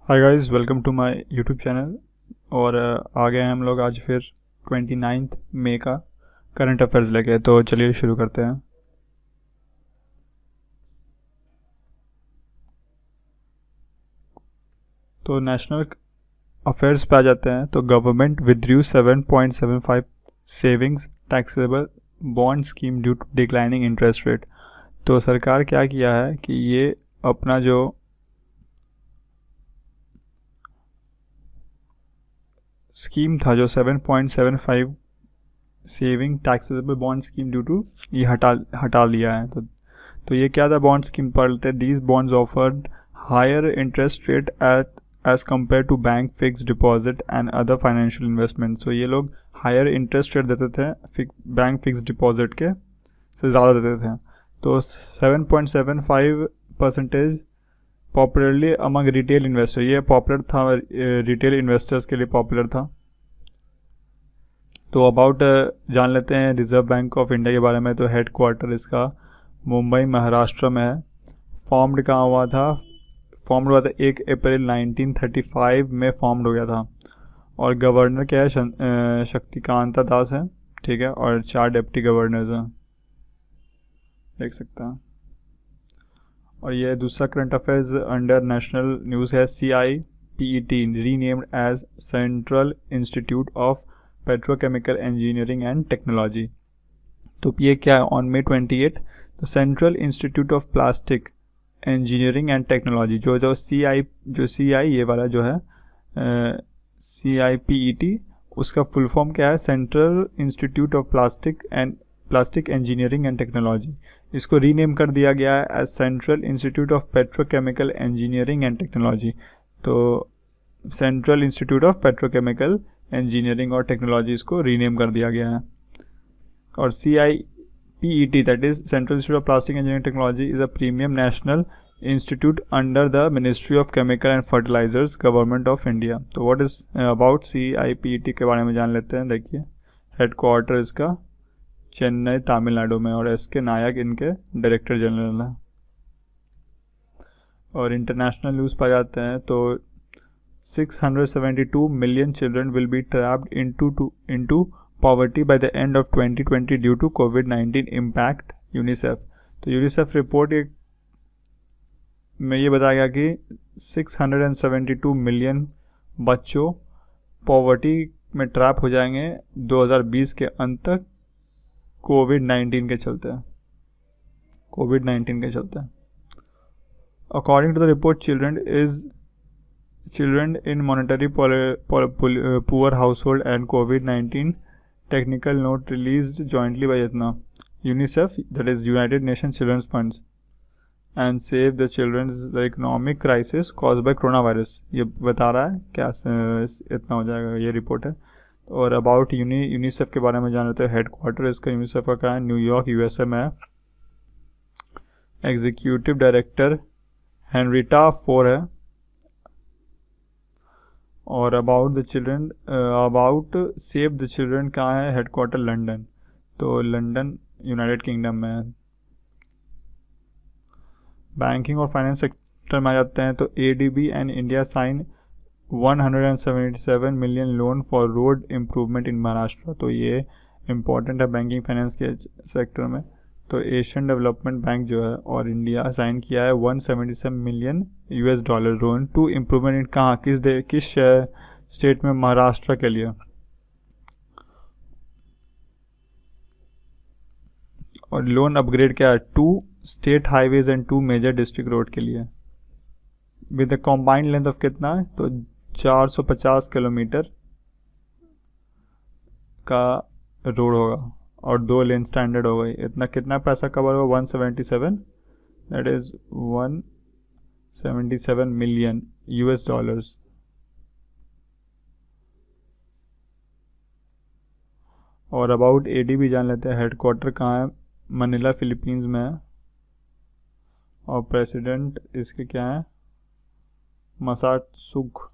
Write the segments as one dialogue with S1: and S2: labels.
S1: Hi guys, welcome to my YouTube channel. और आ गए हैं हम लोग आज फिर 29 मई का करंट अफेयर्स लेके। तो चलिए शुरू करते हैं। तो नेशनल अफेयर्स पे आ जाते हैं। तो government withdrew 7.75 savings taxable bond scheme due to declining interest rate. तो सरकार क्या किया है कि ये अपना जो स्कीम था, जो 7.75 saving taxable bond scheme due to, ये हटा लिया है। तो ये क्या था? बॉन्ड स्कीम पढ़ते, these bonds offered higher interest rate at as compared to bank fix deposit and other financial investment. तो ये लोग हायर इंटरेस्ट रेट देते थे बैंक फिक्स डिपॉजिट के से ज़्यादा देते थे। तो 7.75% पॉपुलरली अमंग रिटेल इन्वेस्टर, ये पॉपुलर था, रिटेल इन्वेस्टर्स के लिए पॉपुलर था। तो अबाउट जान लेते हैं रिजर्व बैंक ऑफ इंडिया के बारे में। तो हेड क्वार्टर इसका मुंबई महाराष्ट्र में है। फॉर्म्ड कहाँ हुआ था? फॉर्म्ड हुआ था 1 अप्रैल 1935 में फॉर्म्ड हो गया था। और गवर्नर क्या है? शक्तिकांता दास है, ठीक है। और 4 डिप्टी गवर्नर्स हैं, देख सकते हैं। और ये दूसरा current affairs under national news है। CIPET renamed as central institute of petrochemical engineering and technology. तो ये क्या है? On May 28 the central institute of plastic engineering and technology, जो CI ये वाला जो है CIPET, उसका फुल फॉर्म क्या है? Central institute of plastic engineering and technology. इसको रीनेम कर दिया गया है as central institute of petrochemical engineering and technology. तो central institute of petrochemical engineering और टेक्नोलॉजी इसको रीनेम कर दिया गया है। और CIPET, that is central institute of plastic engineering technology, is a premium national institute under the ministry of chemical and fertilisers, government of India. तो what is about CIPET के बारे में जान लेते हैं। देखिए, हेड क्वार्टर इसका चेन्नई तमिलनाडु में, और SK नायक इनके डायरेक्टर जनरल हैं। और इंटरनेशनल न्यूज़ पर जाते हैं। तो 672 million children will be trapped into poverty by the end of 2020 due to COVID-19 impact, UNICEF। तो यूनिसेफ रिपोर्ट में ये बताया गया कि 672 मिलियन बच्चों पॉवर्टी में ट्रैप हो जाएंगे 2020 के अंत तक, कोविड-19 के चलते। According to the report, children in monetary poor household and COVID-19 technical note released jointly by UNICEF, that is United Nations Children's Funds, and Save the Children's the economic crisis caused by coronavirus। ये बता रहा है क्या इतना हो जाएगा, ये report है। और अबाउट यूनिसेफ के बारे में जान लेते हैं। हेड क्वार्टर इसका यूनिसेफ का क्या है? न्यूयॉर्क USA में है। एग्जीक्यूटिव डायरेक्टर हेनरिटा फोर है। और अबाउट सेव द चिल्ड्रन कहाँ है? Headquarter London. तो लंदन यूनाइटेड किंगडम में है। बैंकिंग और फाइनेंस सेक्टर में आ जाते हैं। तो ADB and India sign 177 million loan for road improvement in Maharashtra. तो ये इम्पोर्टेंट है बैंकिंग फाइनेंस के सेक्टर में। तो एशियन डेवलपमेंट बैंक जो है और इंडिया साइन किया है 177 million $US loan to improvement in कहाँ, किस स्टेट में? महाराष्ट्र के लिए। और लोन अपग्रेड क्या है? 2 state highways and 2 major district road के लिए, with the combined length of कितना है? तो 450 किलोमीटर का रोड होगा और 2 लेन स्टैंडर्ड हो गई। इतना कितना पैसा कवर होगा? 177, दैट इज 177 मिलियन $US। और अबाउट ADB जान लेते हैं। हेडक्वार्टर कहाँ है? मनीला, फिलीपींस में है। और प्रेसिडेंट इसके क्या है? मसात्सुक।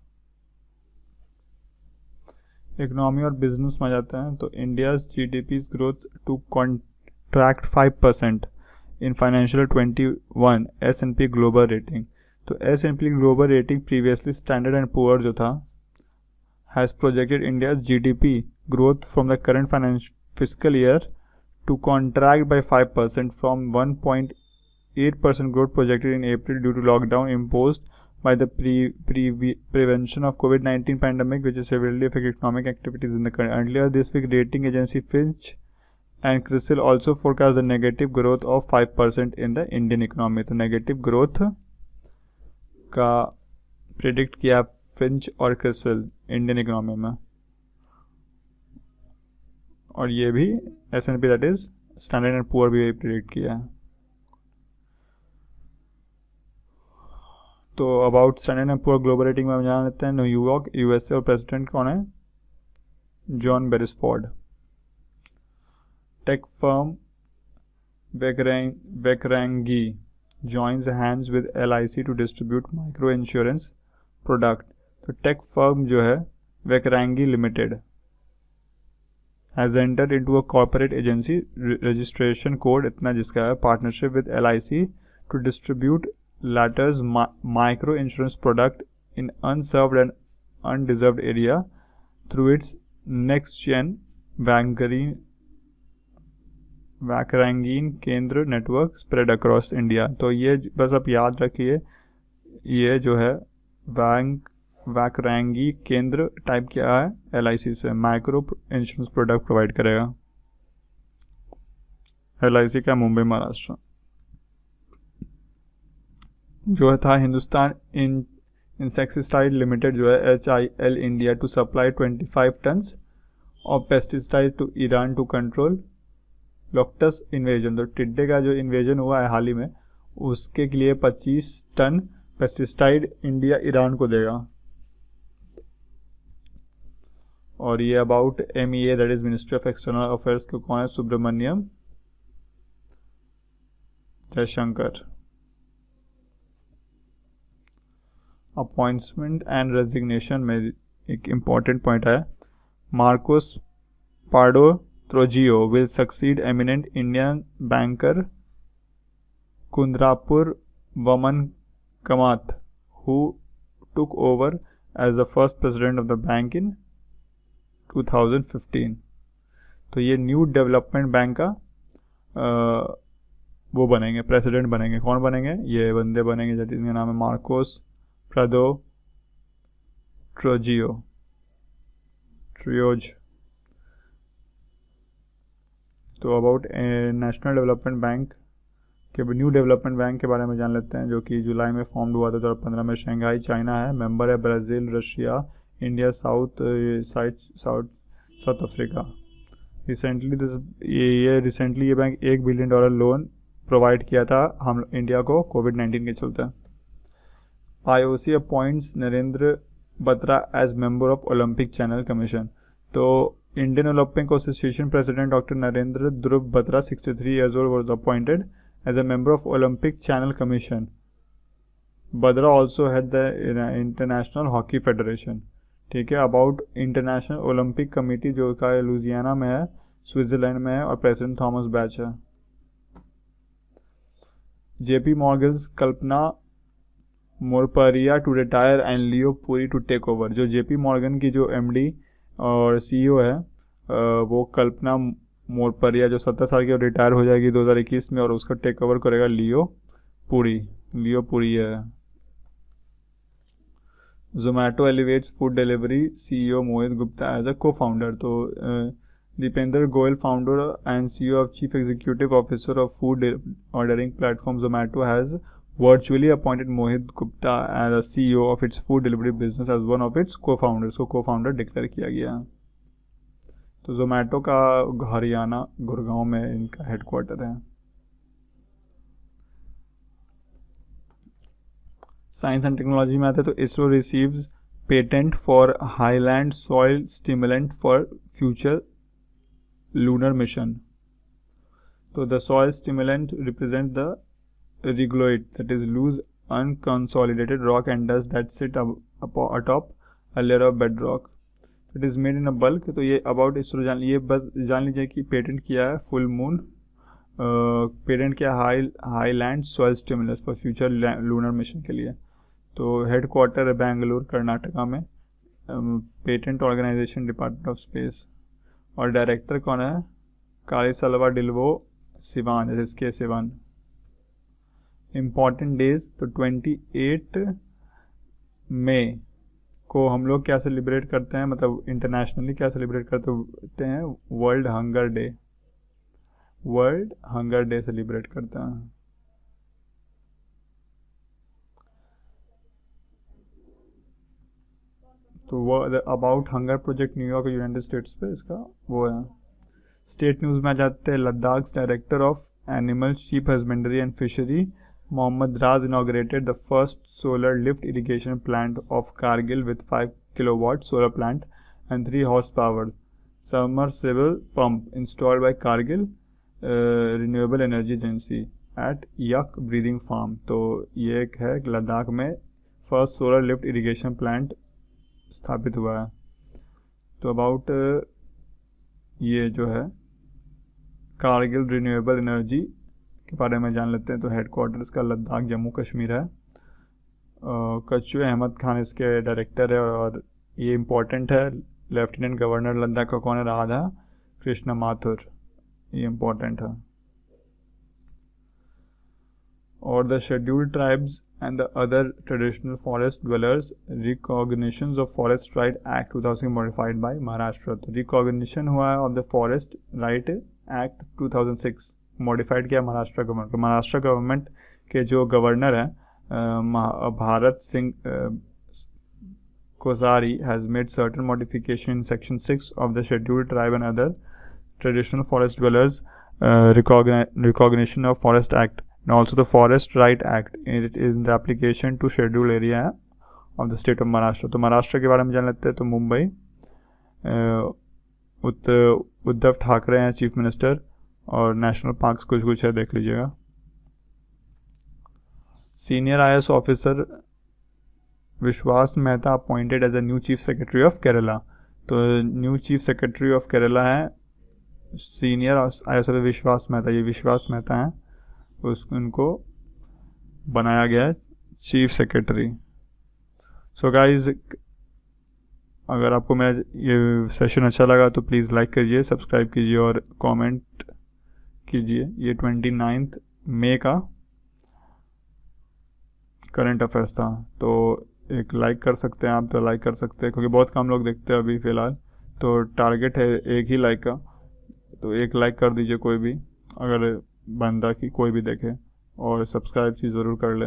S1: इकोनॉमी और बिजनेस में जाते हैं। तो India's GDP growth to contract 5% in financial 21 S&P global rating. तो S&P global rating previously standard and poor जो था has projected India GDP growth from the current fiscal year to contract by 5% from 1.8% growth projected in April due to lockdown imposed by the prevention of COVID-19 pandemic, which is severely affected economic activities in the country. Earlier this week, rating agency Fitch and CRISIL also forecast the negative growth of 5% in the Indian economy. तो negative growth का predict किया Finch और CRISIL Indian economy में, और ये भी S&P that is standard and poor भी predict किया है. तो about standard and poor global rating में हम जान लेते हैं. न्यूयॉर्क USA और प्रेसिडेंट कौन है? John Beresford. Tech firm Vakrangee joins hands with LIC to distribute micro insurance product. तो टेक फर्म जो है वेकरैंगी limited has entered into a corporate agency registration code इतना जिसका है partnership with LIC to distribute latter's micro insurance product in unserved and undeserved area through its next gen वैकरैंगीन केंद्र network spread across India. तो ये बस आप याद रखिए, ये जो है वैकरैंगी केंद्र टाइप क्या है? LIC से माइक्रो इंश्योरेंस प्रोडक्ट प्रोवाइड करेगा. LIC का मुंबई महाराष्ट्र. जो था हिंदुस्तान इंसेक्टिसाइड लिमिटेड जो है HIL India to supply 25 tons of pesticide to Iran to control locusts invasion. तो टिड्डे का जो इन्वेजन हुआ है हाल ही में, उसके लिए 25 टन पेस्टिसाइड इंडिया ईरान को देगा. और ये about MEA that is ministry of external affairs के कौन है? Subrahmanyam Jaishankar. Appointment and resignation में एक इम्पॉर्टेंट पॉइंट है. Marcos Pardo Trujillo will succeed eminent Indian banker Kundrapur Vaman Kamath, who took over as the first president of the bank in 2015. तो ये new development bank का वो बनेंगे, प्रेसिडेंट बनेंगे. कौन बनेंगे? ये बंदे बनेंगे जिनका नाम है मार्कोस प्राडो ट्रियोज. तो अबाउट नेशनल डेवलपमेंट बैंक के न्यू डेवलपमेंट बैंक के बारे में जान लेते हैं, जो कि जुलाई में फॉर्म हुआ था 2015 में. शंघाई चाइना है, मेंबर है Brazil, Russia, India, South Africa. Recently ये बैंक $1 बिलियन लोन प्रोवाइड किया था हम इंडिया को कोविड-19 के चलते. IOC appoints Narendra Batra as member of Olympic channel commission. तो Indian Olympic Association President Dr. Narendra Dhruv Batra, 63 years old, was appointed as a member of Olympic Channel Commission. Batra also had the International Hockey Federation. ठीक है. About international Olympic committee जो का Louisiana में है, Switzerland में है, और president Thomas Bach है. JP Morgan's Kalpana Morparia to retire and Leo Puri to take over. जो JP Morgan की जो MD और CEO है वो कल्पना मोरपरिया, जो 70 साल की रिटायर हो जाएगी 2021 में, और उसका टेक ओवर करेगा लियो पुरी है. Zomato elevates food delivery CEO Mohit Gupta as a co founder. तो Deepinder Goyal, founder and CEO of chief executive officer of food ordering platform Zomato has virtually appointed Mohit Gupta as a CEO of its food delivery business as one of its co-founders. को co-founder declare किया गया. तो जोमेटो का हरियाणा गुड़गांव में इनका headquarter है. Science and technology में आते हैं तो ISRO receives patent for highland soil stimulant for future lunar mission. तो the soil stimulant represent the regolith, that is loose unconsolidated rock and dust that sit atop a layer of bedrock. It is made in a bulk. तो ये about ISRO ये बस जान लीजिए कि patent किया है फुल मून, पेटेंट किया highland soil stimulus for future lunar mission के लिए. तो हेड क्वार्टर है बेंगलुरु कर्नाटका में, patent organisation department of space. और डायरेक्टर कौन है? कालीसल्वा डिल्वो सिवान, जैसे इसके सिवान। इम्पॉर्टेंट डेज तो 28 मई को हम लोग क्या सेलिब्रेट करते हैं, मतलब इंटरनेशनली क्या सेलिब्रेट करते हैं? World hunger day, world hunger day celebrate करते हैं। तो वो about hunger project New York United states पे इसका वो है। स्टेट न्यूज़ में आ जाते हैं। Ladakh director of animal sheep husbandry and fishery Mohammad Raj inaugurated the first solar lift irrigation plant of Kargil with 5 kilowatt solar plant and 3 horse power submersible pump installed by Kargil renewable energy agency at yak breeding farm. तो ये एक है लद्दाख में first solar lift irrigation plant स्थापित हुआ है। तो about ये जो है कारगिल रिन्यूएबल एनर्जी के बारे में जान लेते हैं। तो हेडक्वार्टर इसका लद्दाख जम्मू कश्मीर है। कच्चू अहमद खान इसके डायरेक्टर है और ये इम्पोर्टेंट है। लेफ्टिनेंट गवर्नर लद्दाख का कौन है? राधा कृष्ण माथुर, ये इम्पोर्टेंट है। और the scheduled tribes and the other traditional forest dwellers recognitions of forest right act 2000 modified by Maharashtra. तो रिकॉग्निशन हुआ है of the forest right act 2006, modified किया महाराष्ट्र गवर्नमेंट। महाराष्ट्र गवर्नमेंट के जो गवर्नर हैं Bharat Singh Koshyari has made certain modification in section 6 of the scheduled tribe and other traditional forest dwellers recognition of forest act and also the Forest Right Act. It is in the application to scheduled area of the state of Maharashtra. तो महाराष्ट्र के बारे में जान लेते हैं। तो मुंबई उद्धव ठाकरे हैं chief minister और नेशनल पार्क्स कुछ कुछ है, देख लीजिएगा। Senior IAS officer Vishwas Mehta appointed as a new chief secretary of Kerala. तो new chief secretary of Kerala है senior IAS officer Vishwas Mehta, ये विश्वास मेहता हैं, उनको बनाया गया है चीफ सेक्रेटरी। सो गाइज, अगर आपको मेरा ये सेशन अच्छा लगा तो प्लीज़ लाइक कीजिए, सब्सक्राइब कीजिए और कमेंट कीजिए। ये 29 मई का करंट अफेयर्स था, तो एक लाइक कर सकते हैं आप, तो लाइक कर सकते हैं क्योंकि बहुत कम लोग देखते हैं अभी फ़िलहाल। तो टारगेट है 1 ही लाइक का, तो 1 लाइक कर दीजिए कोई भी, अगर बंदा की कोई भी देखे, और सब्सक्राइब चीज़ ज़रूर कर ले।